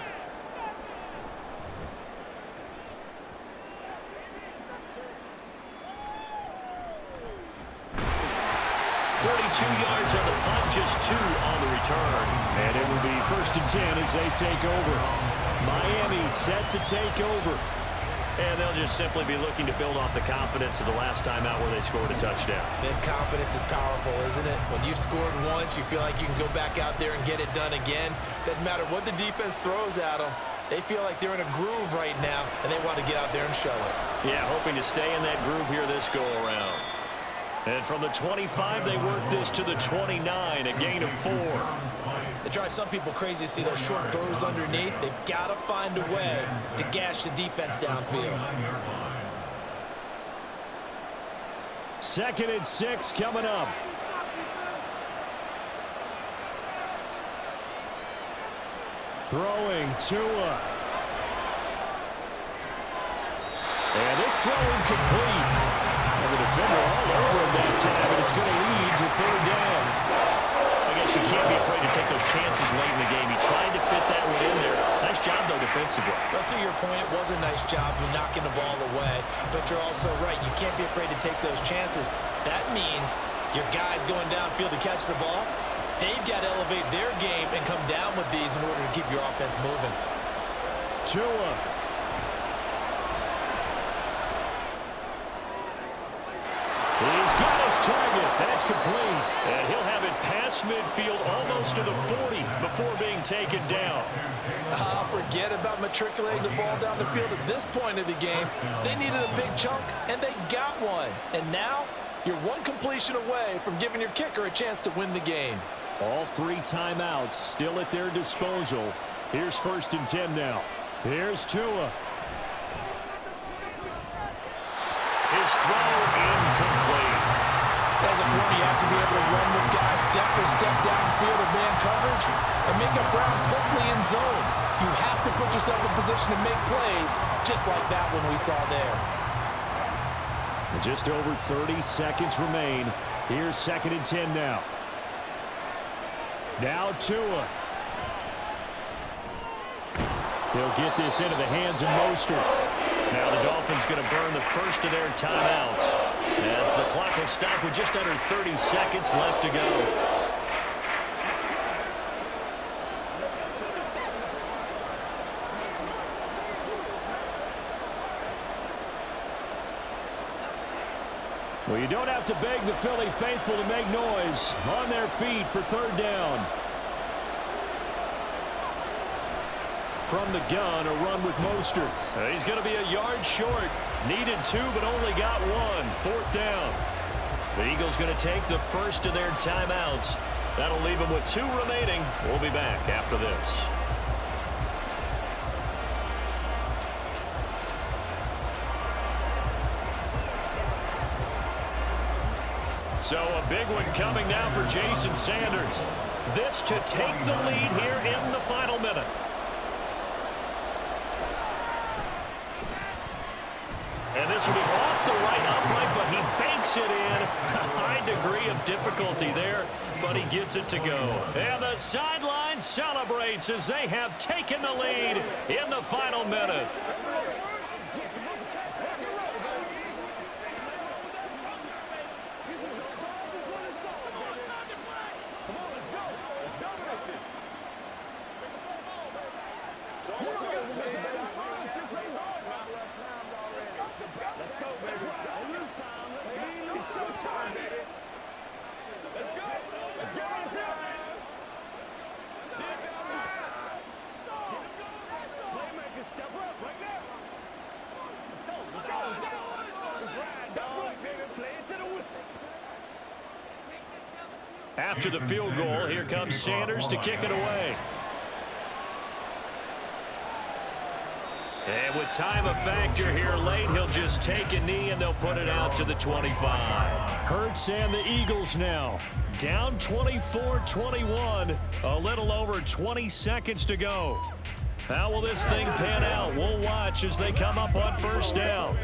42 yards on the punt, just 2 on the return. And it will be 1st and 10 as they take over. Miami set to take over. And they'll just simply be looking to build off the confidence of the last time out where they scored a touchdown. And confidence is powerful, isn't it? When you've scored once, you feel like you can go back out there and get it done again. Doesn't matter what the defense throws at them. They feel like they're in a groove right now, and they want to get out there and show it. Yeah, hoping to stay in that groove here this go-around. And from the 25, they work this to the 29, a gain of 4. It drives some people crazy to see those short throws underneath. They've got to find a way to gash the defense downfield. 2nd and 6 coming up. Throwing Tua. And this throw incomplete. And the defender all over him that time, and it's going to lead to 3rd down. I guess you can't be afraid to take those chances late in the game. He tried to fit that one in there. Nice job, though, defensively. But to your point, it was a nice job of knocking the ball away. But you're also right. You can't be afraid to take those chances. That means your guys going downfield to catch the ball, they've got to elevate their game and come down with these in order to keep your offense moving. Tua. He's got his target. That's complete. And he'll have it past midfield almost to the 40 before being taken down. Forget about matriculating the ball down the field at this point of the game. They needed a big chunk, and they got one. And now you're one completion away from giving your kicker a chance to win the game. All 3 timeouts still at their disposal. Here's 1st and 10 now. Here's Tua. His throw incomplete. As a corner, you have to be able to run with guys step for step downfield of man coverage and make up ground quickly in zone. You have to put yourself in position to make plays, just like that one we saw there. Just over 30 seconds remain. Here's 2nd and 10 now. Now Tua. He'll get this into the hands of Mostert. Now the Dolphins going to burn the first of their timeouts as the clock will stop with just under 30 seconds left to go. Well, you don't have to beg the Philly faithful to make noise. On their feet for third down. From the gun, a run with Mostert. He's going to be a yard short. Needed 2, but only got 1. Fourth down. The Eagles going to take the first of their timeouts. That'll leave them with 2 remaining. We'll be back after this. So a big one coming now for Jason Sanders. This to take the lead here in the final minute. And this will be off the right upright, but he banks it in. A high degree of difficulty there, but he gets it to go. And the sideline celebrates as they have taken the lead in the final minute. After the field goal, here comes Sanders to kick it away. And with time a factor here late, he'll just take a knee and they'll put it out to the 25. Hurts and the Eagles now. Down 24-21. A little over 20 seconds to go. How will this thing pan out? We'll watch as they come up on first down.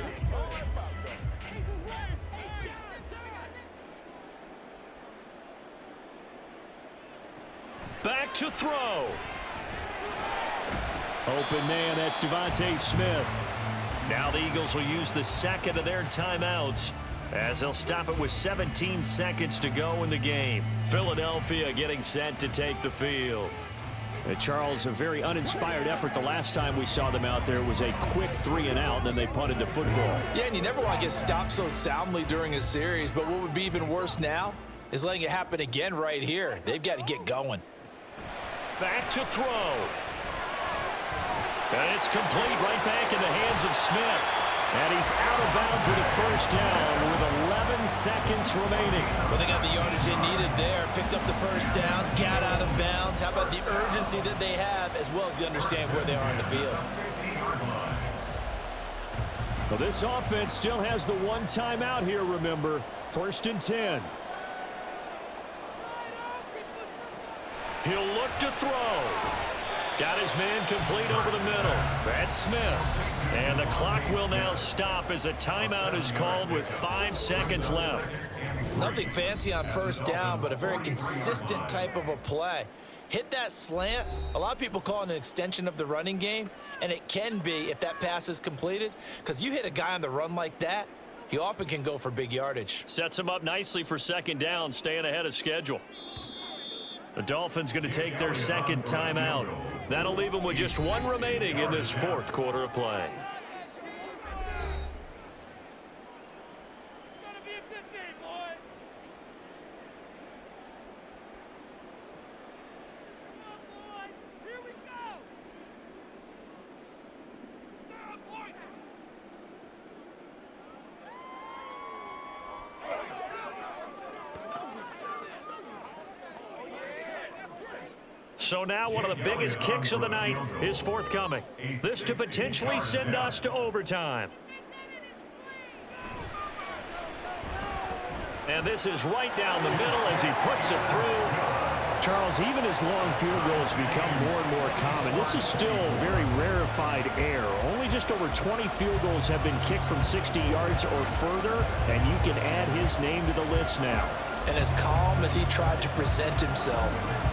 Back to throw. Open man, that's Devontae Smith. Now the Eagles will use the second of their timeouts as they'll stop it with 17 seconds to go in the game. Philadelphia getting set to take the field. Charles, a very uninspired effort. The last time we saw them out there was a quick 3-and-out, and then they punted the football. Yeah, and you never want to get stopped so soundly during a series, but what would be even worse now is letting it happen again right here. They've got to get going. Back to throw. And it's complete right back in the hands of Smith. And he's out of bounds with a first down with 11 seconds remaining. Well, they got the yardage they needed there. Picked up the first down, got out of bounds. How about the urgency that they have as well as they understand where they are in the field? Well, this offense still has the one timeout here, remember. 1st and 10. He'll look to throw. Got his man complete over the middle. That's Smith. And the clock will now stop as a timeout is called with 5 seconds left. Nothing fancy on first down, but a very consistent type of a play. Hit that slant. A lot of people call it an extension of the running game, and it can be if that pass is completed, because you hit a guy on the run like that, he often can go for big yardage. Sets him up nicely for second down, staying ahead of schedule. The Dolphins going to take their second timeout. That'll leave them with just 1 remaining in this 4th quarter of play. So now one of the biggest kicks of the night is forthcoming. This to potentially send us to overtime. And this is right down the middle as he puts it through. Charles, even as long field goals become more and more common, this is still very rarefied air. Only just over 20 field goals have been kicked from 60 yards or further, and you can add his name to the list now. And as calm as he tried to present himself,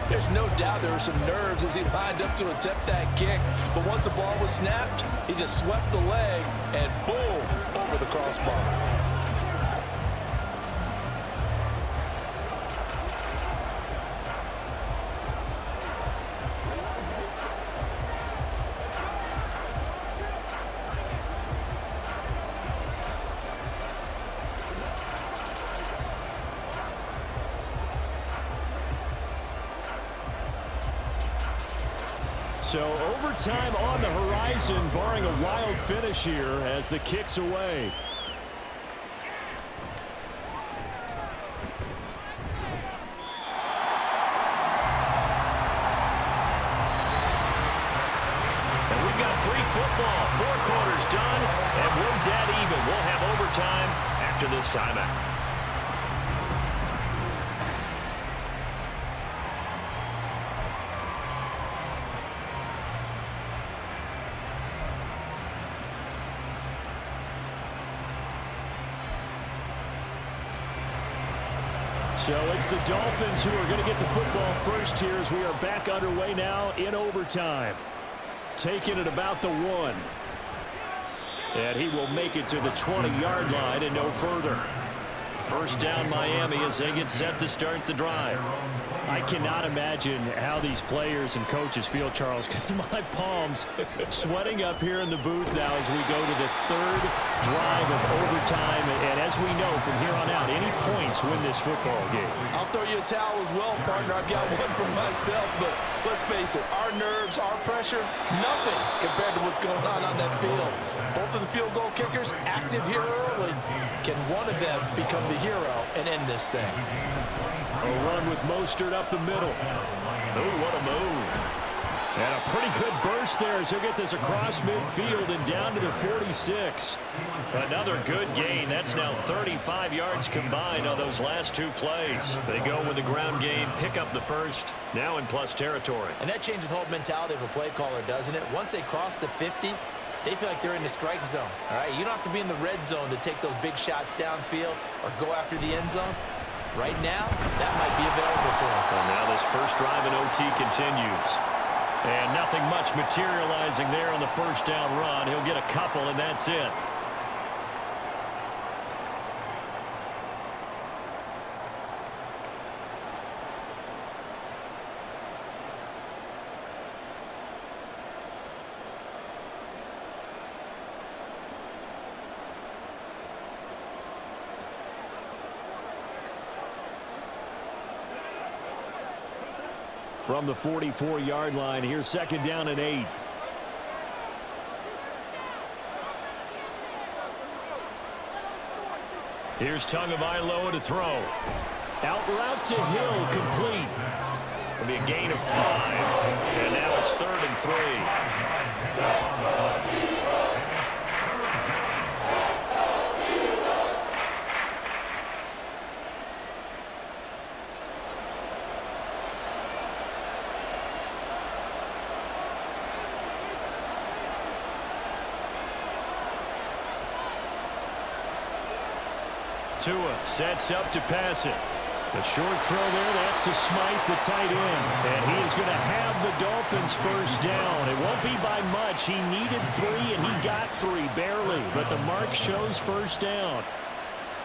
there's no doubt there were some nerves as he lined up to attempt that kick. But once the ball was snapped, he just swept the leg and boom, over the crossbar. So overtime on the horizon, barring a wild finish here as the kick's away. And we've got free football. 4 quarters done, and we're dead even. We'll have overtime after this timeout. So it's the Dolphins who are going to get the football first here as we are back underway now in overtime. Taking it about the 1. And he will make it to the 20-yard line and no further. First down Miami as they get set to start the drive. I cannot imagine how these players and coaches feel, Charles, because my palms sweating up here in the booth now as we go to the 3rd drive of overtime. And as we know from here on out, any points win this football game. I'll throw you a towel as well, partner. I've got one for myself, but let's face it, our nerves, our pressure, nothing compared to what's going on that field. Both of the field goal kickers active here early. Can one of them become the hero and end this thing? A run with Mostert up the middle. Oh, what a move. And a pretty good burst there as he'll get this across midfield and down to the 46. Another good gain. That's now 35 yards combined on those last 2 plays. They go with the ground game, pick up the first, now in plus territory. And that changes the whole mentality of a play caller, doesn't it? Once they cross the 50, they feel like they're in the strike zone. All right, you don't have to be in the red zone to take those big shots downfield or go after the end zone. Right now, that might be available to him. And now this first drive in OT continues. And nothing much materializing there on the first down run. He'll get a couple, and that's it. From the 44-yard line, here's 2nd down and 8. Here's Tagovailoa to throw. Out route to Hill, complete. It'll be a gain of 5. And now it's 3rd and 3. Tua sets up to pass it. The short throw there, that's to Smythe, the tight end. And he is going to have the Dolphins first down. It won't be by much. He needed 3, and he got 3, barely. But the mark shows first down.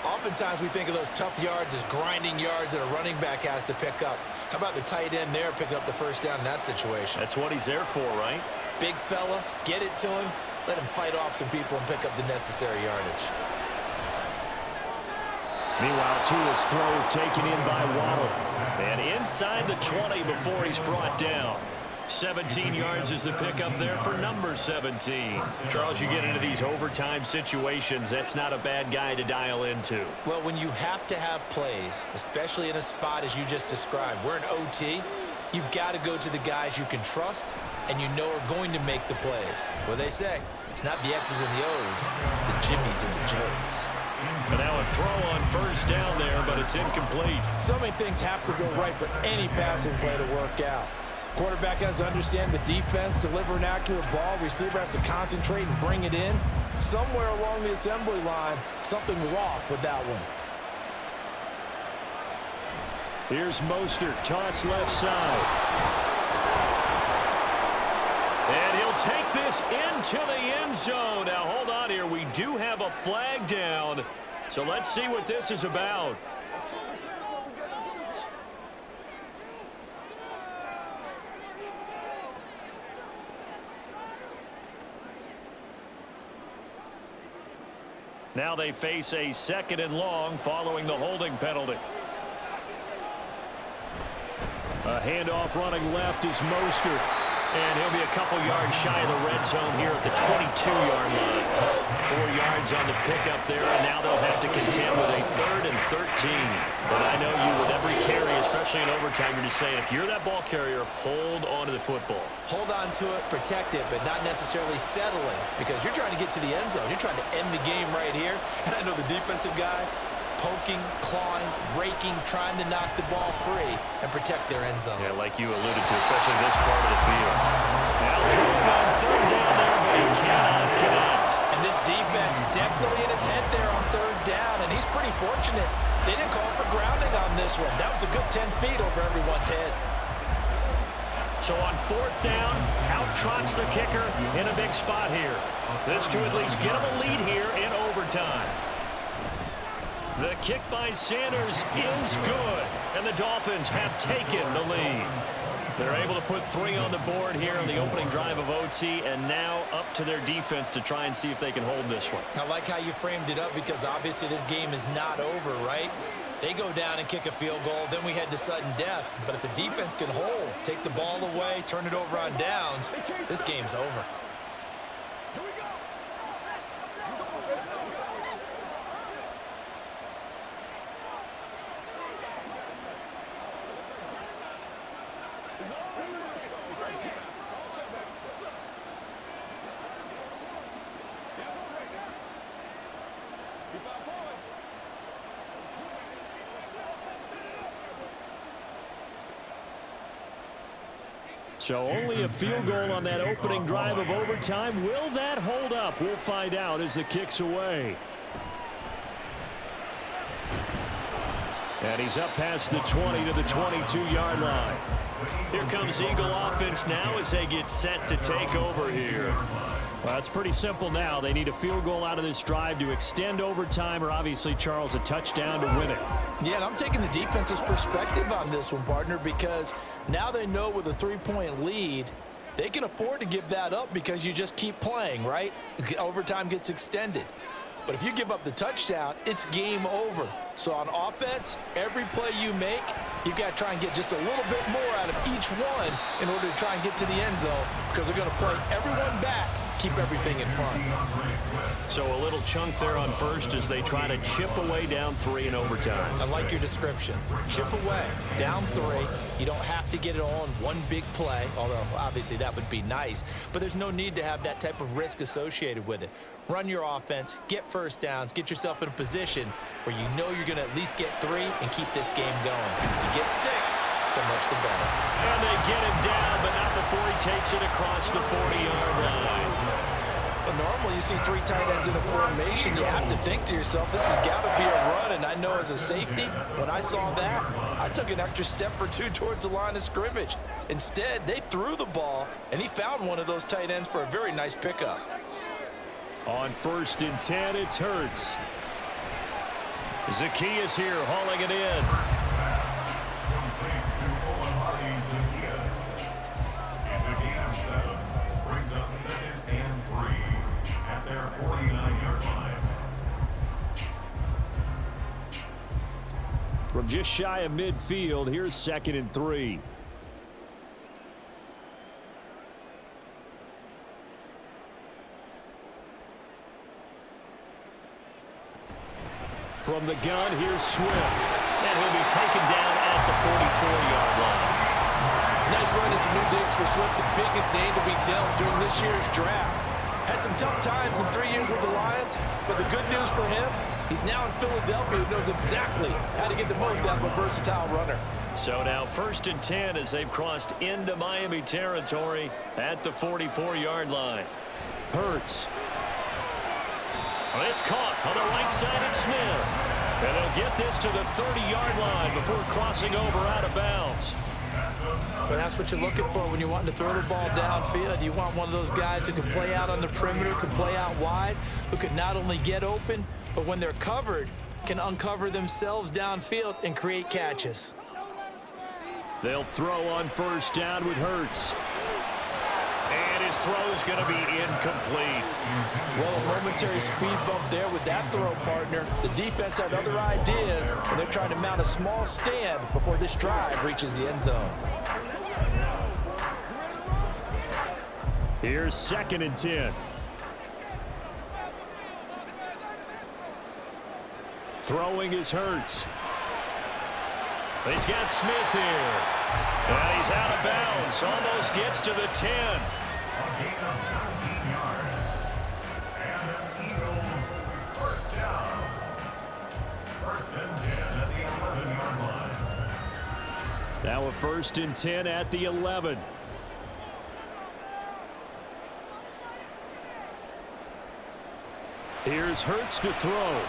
Oftentimes we think of those tough yards as grinding yards that a running back has to pick up. How about the tight end there picking up the first down in that situation? That's what he's there for, right? Big fella, get it to him, let him fight off some people and pick up the necessary yardage. Meanwhile, Tua's throw is taken in by Waddle. And inside the 20 before he's brought down. 17 yards is the pickup there for number 17. Charles, you get into these overtime situations, that's not a bad guy to dial into. Well, when you have to have plays, especially in a spot as you just described, we're in OT, you've got to go to the guys you can trust and you know are going to make the plays. What they say, it's not the X's and the O's, it's the Jimmies and the Joes. But now a throw on first down there, but it's incomplete. So many things have to go right for any passing play to work out. Quarterback has to understand the defense, deliver an accurate ball. Receiver has to concentrate and bring it in. Somewhere along the assembly line, something was off with that one. Here's Mostert, toss left side. And he'll take this into the end zone. Now, hold on here. We do have a flag down. So let's see what this is about. Now they face a 2nd and long following the holding penalty. A handoff running left is Mostert. And he'll be a couple yards shy of the red zone here at the 22-yard line. 4 yards on the pickup there, and now they'll have to contend with a 3rd and 13. But I know you, with every carry, especially in overtime, you're just saying, if you're that ball carrier, hold on to the football. Hold on to it, protect it, but not necessarily settling, because you're trying to get to the end zone. You're trying to end the game right here. And I know the defensive guys poking, clawing, raking, trying to knock the ball free and protect their end zone. Yeah, like you alluded to, especially this part of the field. Now throwing on 3rd down there, but he cannot connect. And this defense definitely in his head there on 3rd down, and he's pretty fortunate. They didn't call for grounding on this one. That was a good 10 feet over everyone's head. So on 4th down, out trots the kicker in a big spot here. This to at least get him a lead here in overtime. The kick by Sanders is good, and the Dolphins have taken the lead. They're able to put 3 on the board here on the opening drive of OT, and now up to their defense to try and see if they can hold this one. I like how you framed it up, because obviously this game is not over, right? They go down and kick a field goal, then we head to sudden death. But if the defense can hold, take the ball away, turn it over on downs, this game's over. So only a field goal on that opening drive of overtime. Will that hold up? We'll find out as the kick's away. And he's up past the 20 to the 22-yard line. Here comes Eagle offense now as they get set to take over here. Well, it's pretty simple now. They need a field goal out of this drive to extend overtime, or obviously, Charles, a touchdown to win it. Yeah, and I'm taking the defense's perspective on this one, partner, because now they know with a 3-point lead, they can afford to give that up because you just keep playing, right? Overtime gets extended. But if you give up the touchdown, it's game over. So on offense, every play you make, you've got to try and get just a little bit more out of each one in order to try and get to the end zone, because they're going to play everyone back, keep everything in front. So a little chunk there on first as they try to chip away down 3 in overtime. I like your description. Chip away, down 3. You don't have to get it all in one big play, although obviously that would be nice. But there's no need to have that type of risk associated with it. Run your offense, get first downs, get yourself in a position where you know you're going to at least get 3 and keep this game going. If you get 6, so much the better. And they get him down, but not before he takes it across the 40-yard line. But normally you see 3 tight ends in a formation, you have to think to yourself, this has got to be a run. And I know as a safety, when I saw that, I took an extra step or 2 towards the line of scrimmage. Instead, they threw the ball, and he found one of those tight ends for a very nice pickup. On 1st and 10, it's Hurts. Zacchaeus here hauling it in. Brings up 2nd and 3 at their 49-yard line. From just shy of midfield, here's 2nd and 3. From the gun, here's Swift. And he'll be taken down at the 44-yard line. Nice run and some new digs for Swift, the biggest name to be dealt during this year's draft. Had some tough times in 3 years with the Lions, but the good news for him, he's now in Philadelphia, who knows exactly how to get the most out of a versatile runner. So now 1st and 10 as they've crossed into Miami territory at the 44-yard line. Hurts. It's caught on the right side of Smith. And they'll get this to the 30-yard line before crossing over out of bounds. But that's what you're looking for when you're wanting to throw the ball downfield. You want one of those guys who can play out on the perimeter, can play out wide, who can not only get open, but when they're covered, can uncover themselves downfield and create catches. They'll throw on 1st down with Hurts. And his throw is going to be incomplete. Well, a momentary speed bump there with that throw, partner. The defense had other ideas, and they're trying to mount a small stand before this drive reaches the end zone. Here's 2nd and 10. Throwing is Hurts. He's got Smith here. And he's out of bounds. Almost gets to the 10. A gain of 17 yards. And the Eagles first down. 1st and 10 at the 11-yard line. Now a 1st and 10 at the 11. Here's Hurts to throw.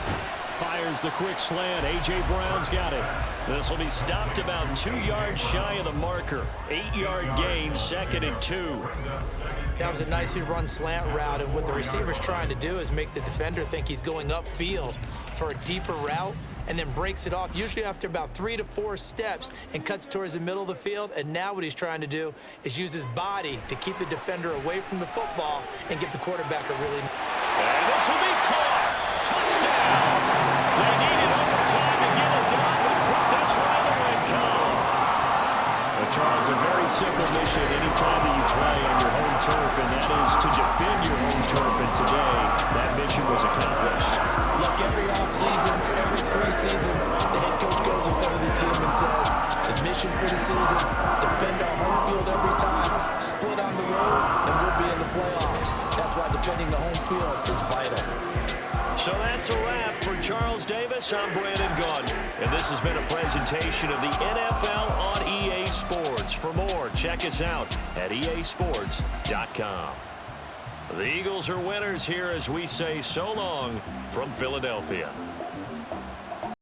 Fires the quick slant. A.J. Brown's got it. This will be stopped about 2 yards shy of the marker. 8-yard gain, 2nd and 2. That was a nicely run slant route, and what the receiver's trying to do is make the defender think he's going upfield for a deeper route, and then breaks it off, usually after about 3 to 4 steps, and cuts towards the middle of the field. And now what he's trying to do is use his body to keep the defender away from the football and give the quarterback a really... And this will be caught. Touchdown. They needed overtime to get it done, but put this one in the win column. Well, Charles, a very simple mission anytime that you play on your home turf, and that is to defend your home turf. And today, that mission was accomplished. Look, every offseason, every preseason, the head coach goes in front of the team and says, the mission for the season, defend our home field every time, split on the road, and we'll be in the playoffs. That's why defending the home field is vital. So that's a wrap for Charles Davis. I'm Brandon Gunn, and this has been a presentation of the NFL on EA Sports. For more, check us out at easports.com. The Eagles are winners here as we say so long from Philadelphia.